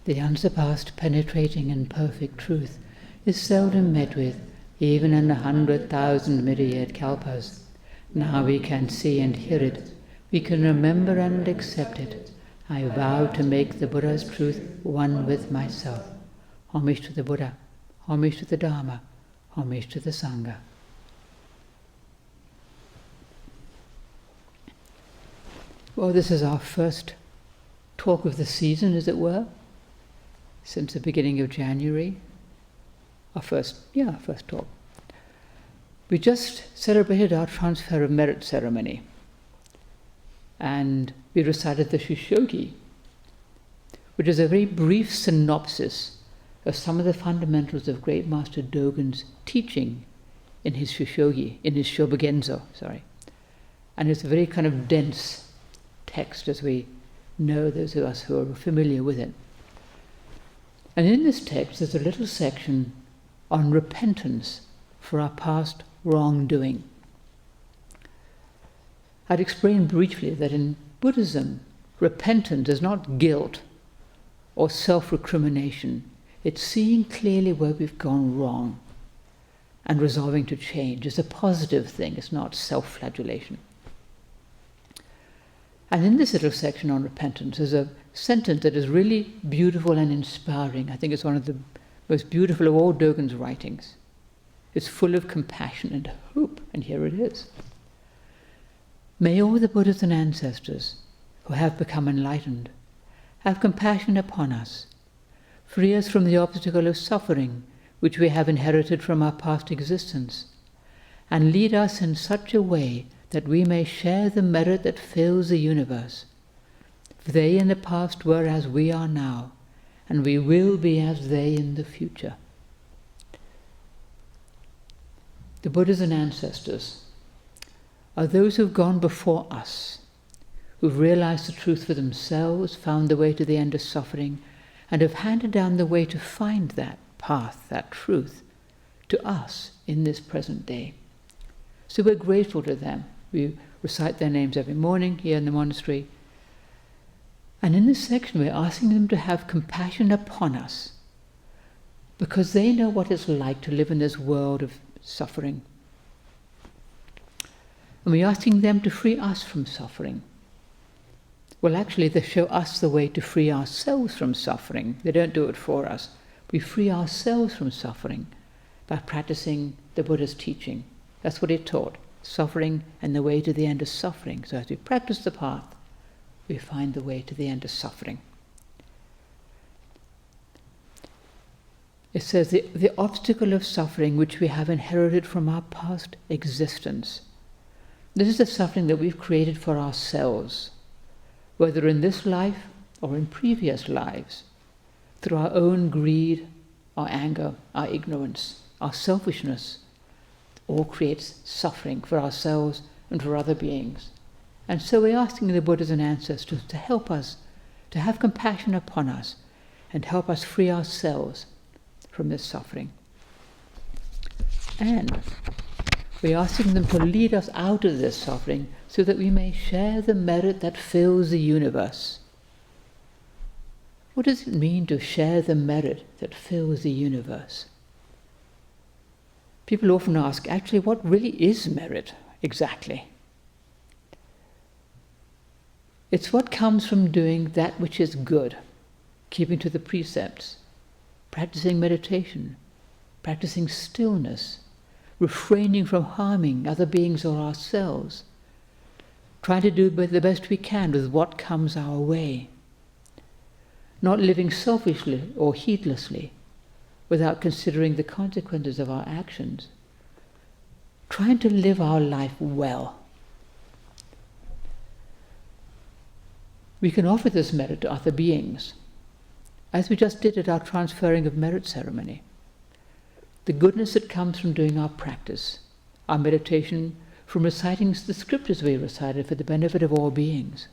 The unsurpassed, penetrating and perfect truth is seldom met with, even in 100,000 myriad kalpas. Now we can see and hear it. We can remember and accept it. I vow to make the Buddha's truth one with myself. Homage to the Buddha, homage to the Dharma, homage to the Sangha. Well, this is our first talk of the season, as it were, since the beginning of January. Our first talk. We just celebrated our transfer of merit ceremony, and we recited the Shogi, which is a very brief synopsis of some of the fundamentals of Great Master Dogen's teaching in his Shogi, in his Shobogenzo, And it's a very kind of dense text, as we know, those of us who are familiar with it. And in this text there's a little section on repentance for our past wrongdoing. I'd explain briefly that in Buddhism, repentance is not guilt or self-recrimination. It's seeing clearly where we've gone wrong and resolving to change. It's a positive thing. It's not self-flagellation. And in this little section on repentance, there's a sentence that is really beautiful and inspiring. I think it's one of the most beautiful of all Dogen's writings. It's full of compassion and hope, and here it is. May all the Buddhas and ancestors who have become enlightened have compassion upon us, free us from the obstacle of suffering which we have inherited from our past existence, and lead us in such a way that we may share the merit that fills the universe. For they in the past were as we are now, and we will be as they in the future. The Buddhas and ancestors are those who've gone before us, who've realized the truth for themselves, found the way to the end of suffering, and have handed down the way to find that path, that truth, to us in this present day. So we're grateful to them. We recite their names every morning here in the monastery. And in this section we're asking them to have compassion upon us, because they know what it's like to live in this world of suffering. And we're asking them to free us from suffering. Well, actually, they show us the way to free ourselves from suffering. They don't do it for us. We free ourselves from suffering by practicing the Buddha's teaching. That's what he taught, suffering and the way to the end of suffering. So as we practice the path, we find the way to the end of suffering. It says the obstacle of suffering which we have inherited from our past existence. This is the suffering that we've created for ourselves, whether in this life or in previous lives, through our own greed, our anger, our ignorance, our selfishness. All creates suffering for ourselves and for other beings. And so we're asking the Buddhas and ancestors to help us, to have compassion upon us, and help us free ourselves from this suffering. And we're asking them to lead us out of this suffering so that we may share the merit that fills the universe. What does it mean to share the merit that fills the universe? People often ask, actually, what really is merit exactly? It's what comes from doing that which is good, keeping to the precepts, practicing meditation, practicing stillness, refraining from harming other beings or ourselves, trying to do the best we can with what comes our way, not living selfishly or heedlessly without considering the consequences of our actions, trying to live our life well. We can offer this merit to other beings, as we just did at our transferring of merit ceremony. The goodness that comes from doing our practice, our meditation, from reciting the scriptures we recited for the benefit of all beings.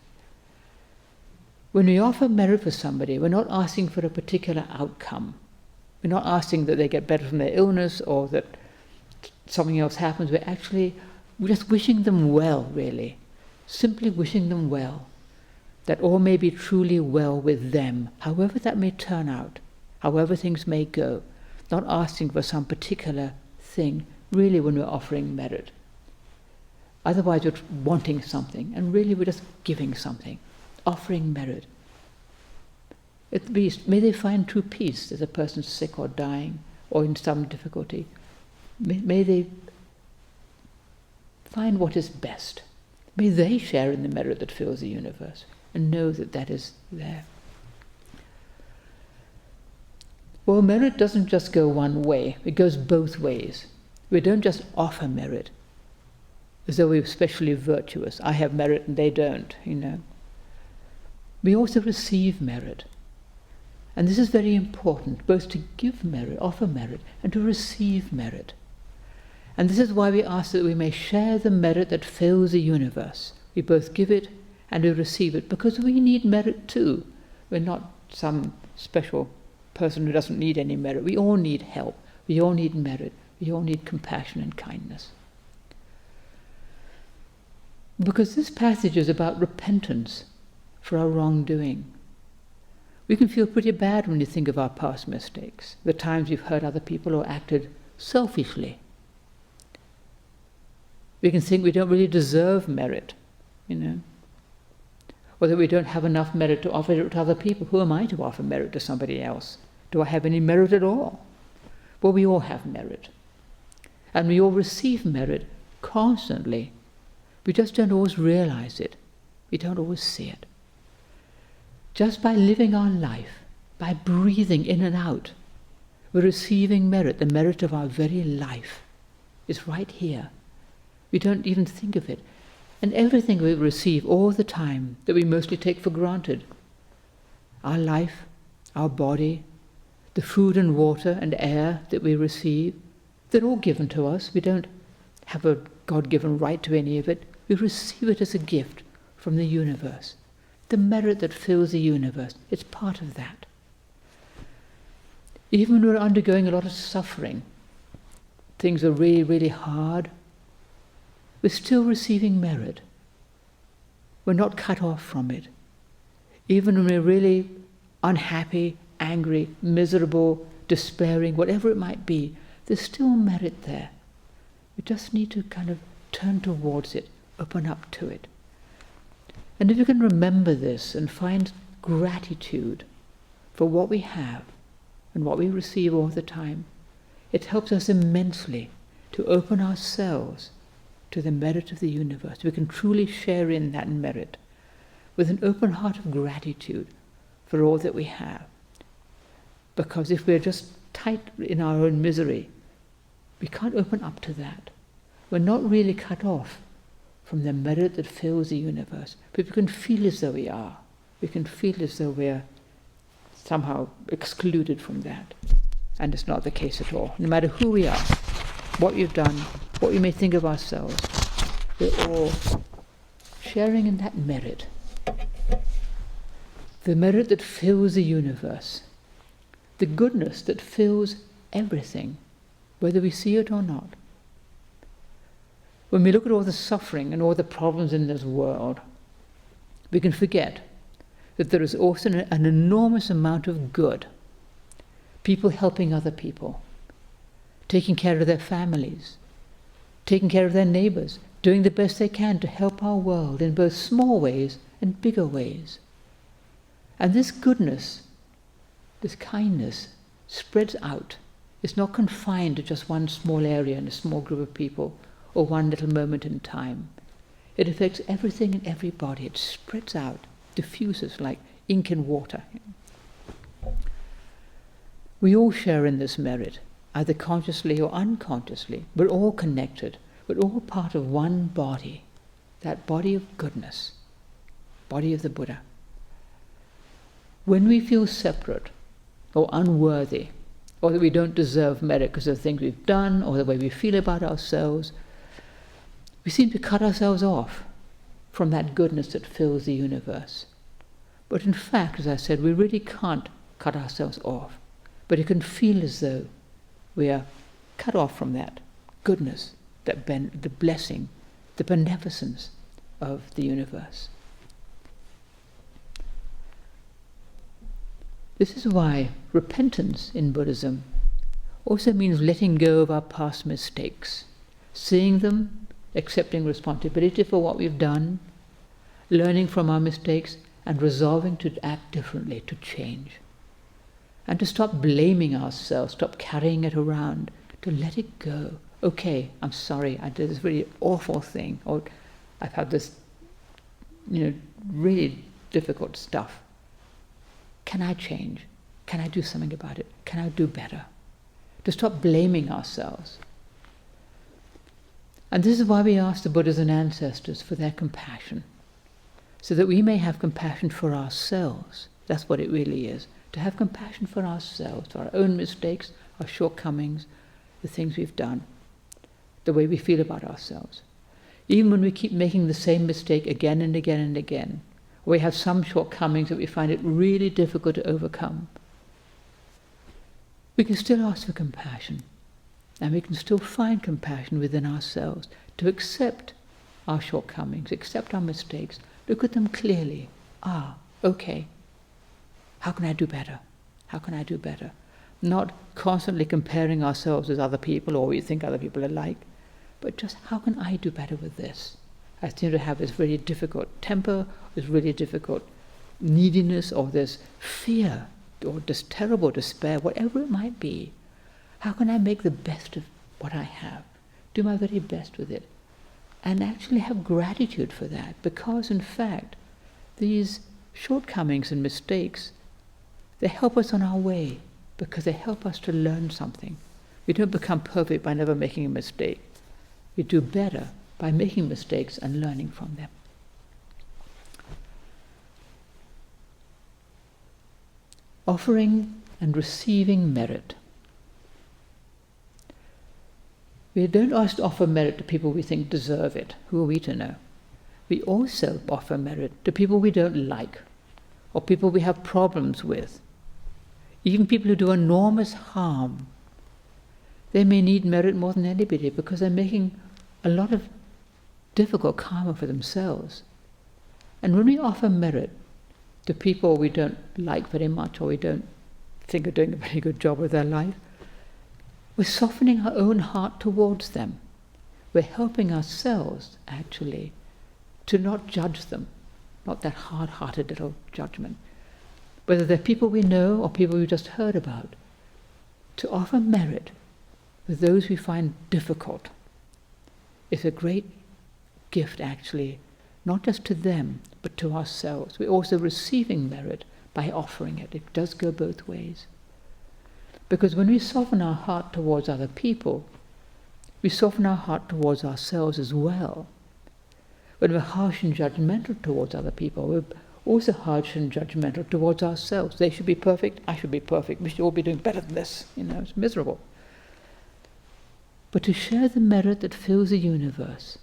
When we offer merit for somebody, we're not asking for a particular outcome. We're not asking that they get better from their illness or that something else happens. We're just wishing them well, really. Simply wishing them well. that all may be truly well with them, however that may turn out, however things may go, not asking for some particular thing, really, when we're offering merit. Otherwise we're wanting something, and really we're just giving something, offering merit. At least, may they find true peace as a person's sick or dying, or in some difficulty. May they find what is best. May they share in the merit that fills the universe, and know that that is there. Well, merit doesn't just go one way, it goes both ways. We don't just offer merit as though we're especially virtuous. I have merit and they don't, We also receive merit. And this is very important, both to give merit, offer merit, and to receive merit. And this is why we ask that we may share the merit that fills the universe. We both give it and we receive it, because we need merit too. We're not some special person who doesn't need any merit. We all need help. We all need merit. We all need compassion and kindness. Because this passage is about repentance for our wrongdoing. We can feel pretty bad when you think of our past mistakes, the times we've hurt other people or acted selfishly. We can think we don't really deserve merit, or that we don't have enough merit to offer it to other people. Who am I to offer merit to somebody else? Do I have any merit at all? Well, we all have merit. And we all receive merit constantly. We just don't always realize it. We don't always see it. Just by living our life, by breathing in and out, we're receiving merit. The merit of our very life is right here. We don't even think of it. And everything we receive all the time that we mostly take for granted, our life, our body, the food and water and air that we receive, they're all given to us. We don't have a God-given right to any of it. We receive it as a gift from the universe. The merit that fills the universe, it's part of that. Even when we're undergoing a lot of suffering, things are really, really hard, we're still receiving merit. We're not cut off from it. Even when we're really unhappy, angry, miserable, despairing, whatever it might be, there's still merit there. We just need to kind of turn towards it, open up to it. And if you can remember this and find gratitude for what we have and what we receive all the time, it helps us immensely to open ourselves to the merit of the universe. We can truly share in that merit with an open heart of gratitude for all that we have. Because if we're just tight in our own misery, we can't open up to that. We're not really cut off from the merit that fills the universe, but we can feel as though we are. We can feel as though we're somehow excluded from that. And it's not the case at all. No matter who we are, what we've done, what we may think of ourselves, we're all sharing in that merit. The merit that fills the universe. The goodness that fills everything, whether we see it or not. When we look at all the suffering and all the problems in this world, we can forget that there is also an enormous amount of good. People helping other people, taking care of their families, taking care of their neighbors, doing the best they can to help our world in both small ways and bigger ways. And this goodness, this kindness, spreads out. It's not confined to just one small area and a small group of people, or one little moment in time. It affects everything and everybody. It spreads out, diffuses like ink in water. We all share in this merit, either consciously or unconsciously. We're all connected. We're all part of one body, that body of goodness, body of the Buddha. When we feel separate or unworthy, or that we don't deserve merit because of the things we've done or the way we feel about ourselves, we seem to cut ourselves off from that goodness that fills the universe. But in fact, as I said, we really can't cut ourselves off. But it can feel as though we are cut off from that goodness, the blessing, the beneficence of the universe. This is why repentance in Buddhism also means letting go of our past mistakes, seeing them, accepting responsibility for what we've done, learning from our mistakes, and resolving to act differently, to change. And to stop blaming ourselves, stop carrying it around, to let it go. Okay, I'm sorry, I did this really awful thing, or I've had this, really difficult stuff. Can I change? Can I do something about it? Can I do better? To stop blaming ourselves. And this is why we ask the Buddhas and ancestors for their compassion, so that we may have compassion for ourselves. That's what it really is, to have compassion for ourselves, for our own mistakes, our shortcomings, the things we've done, the way we feel about ourselves. Even when we keep making the same mistake again and again and again, or we have some shortcomings that we find it really difficult to overcome, we can still ask for compassion, and we can still find compassion within ourselves to accept our shortcomings, accept our mistakes, look at them clearly. Okay, how can I do better? How can I do better? Not constantly comparing ourselves with other people or we think other people are like, but just how can I do better with this? I seem to have this really difficult temper, this really difficult neediness, or this fear, or this terrible despair, whatever it might be. How can I make the best of what I have? Do my very best with it. And actually have gratitude for that, because in fact, these shortcomings and mistakes, they help us on our way, because they help us to learn something. We don't become perfect by never making a mistake. We do better by making mistakes and learning from them. Offering and receiving merit. We don't just offer merit to people we think deserve it. Who are we to know? We also offer merit to people we don't like, or people we have problems with, even people who do enormous harm. They may need merit more than anybody because they're making a lot of difficult karma for themselves. And when we offer merit to people we don't like very much, or we don't think are doing a very good job with their life, we're softening our own heart towards them. We're helping ourselves, actually, to not judge them, not that hard-hearted little judgment. Whether they're people we know or people we've just heard about, to offer merit with those we find difficult is a great gift, actually, not just to them, but to ourselves. We're also receiving merit by offering it. It does go both ways. Because when we soften our heart towards other people, we soften our heart towards ourselves as well. When we're harsh and judgmental towards other people, we're also harsh and judgmental towards ourselves. They should be perfect, I should be perfect, we should all be doing better than this. It's miserable. But to share the merit that fills the universe,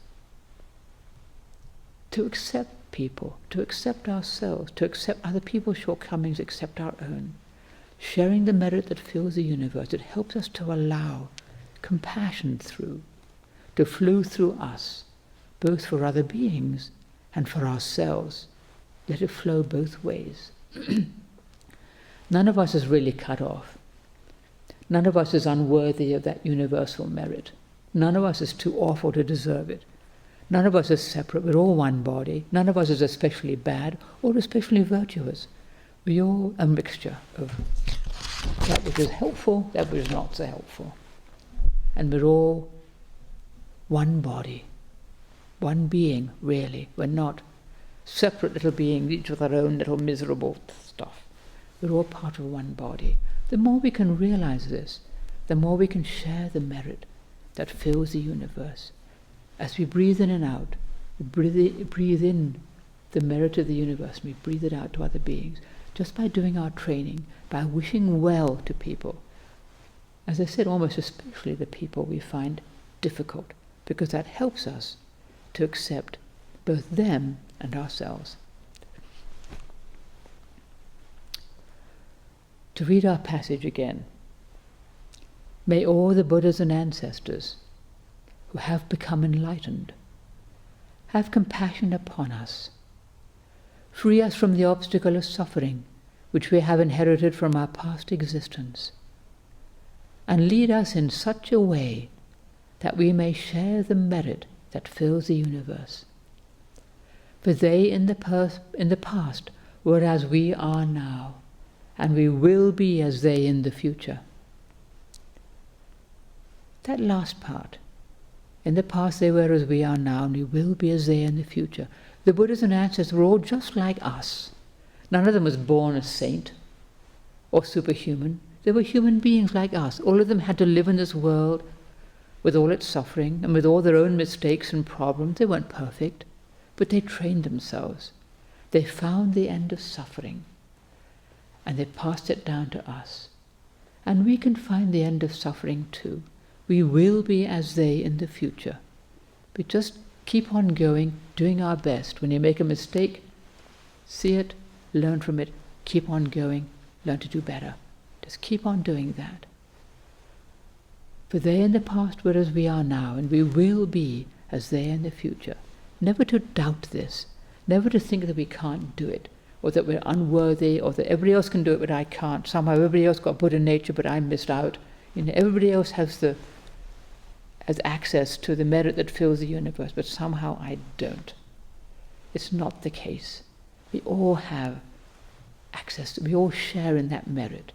to accept people, to accept ourselves, to accept other people's shortcomings, accept our own, sharing the merit that fills the universe, it helps us to allow compassion to flow through us, both for other beings and for ourselves. Let it flow both ways. None of us is really cut off. None of us is unworthy of that universal merit. None of us is too awful to deserve it. None of us is separate. We're all one body. None of us is especially bad or especially virtuous. We're all a mixture of that which is helpful, that which is not so helpful. And we're all one body, one being, really. We're not separate little beings, each with our own little miserable stuff. We're all part of one body. The more we can realize this, the more we can share the merit that fills the universe. As we breathe in and out, we breathe in the merit of the universe, and we breathe it out to other beings, just by doing our training, by wishing well to people. As I said, almost especially the people we find difficult, because that helps us to accept both them and ourselves. To read our passage again. May all the Buddhas and ancestors who have become enlightened have compassion upon us, free us from the obstacle of suffering which we have inherited from our past existence, and lead us in such a way that we may share the merit that fills the universe. For they in the past were as we are now, and we will be as they in the future. That last part, in the past they were as we are now, and we will be as they in the future. The Buddhas and ancestors were all just like us. None of them was born a saint or superhuman. They were human beings like us. All of them had to live in this world with all its suffering and with all their own mistakes and problems. They weren't perfect, but they trained themselves. They found the end of suffering, and they passed it down to us. And we can find the end of suffering too. We will be as they in the future. We just keep on going, doing our best. When you make a mistake, see it, learn from it, keep on going, learn to do better. Just keep on doing that. For they in the past were as we are now, and we will be as they in the future. Never to doubt this, never to think that we can't do it, or that we're unworthy, or that everybody else can do it but I can't. Somehow everybody else got Buddha nature but I missed out. Everybody else has access to the merit that fills the universe, but somehow I don't. It's not the case. We all have access, we all share in that merit.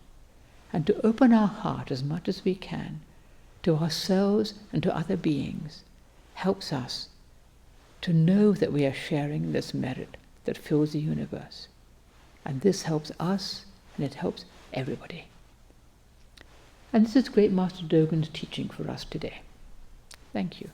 And to open our heart as much as we can to ourselves and to other beings helps us to know that we are sharing this merit that fills the universe. And this helps us, and it helps everybody. And this is Great Master Dogen's teaching for us today. Thank you.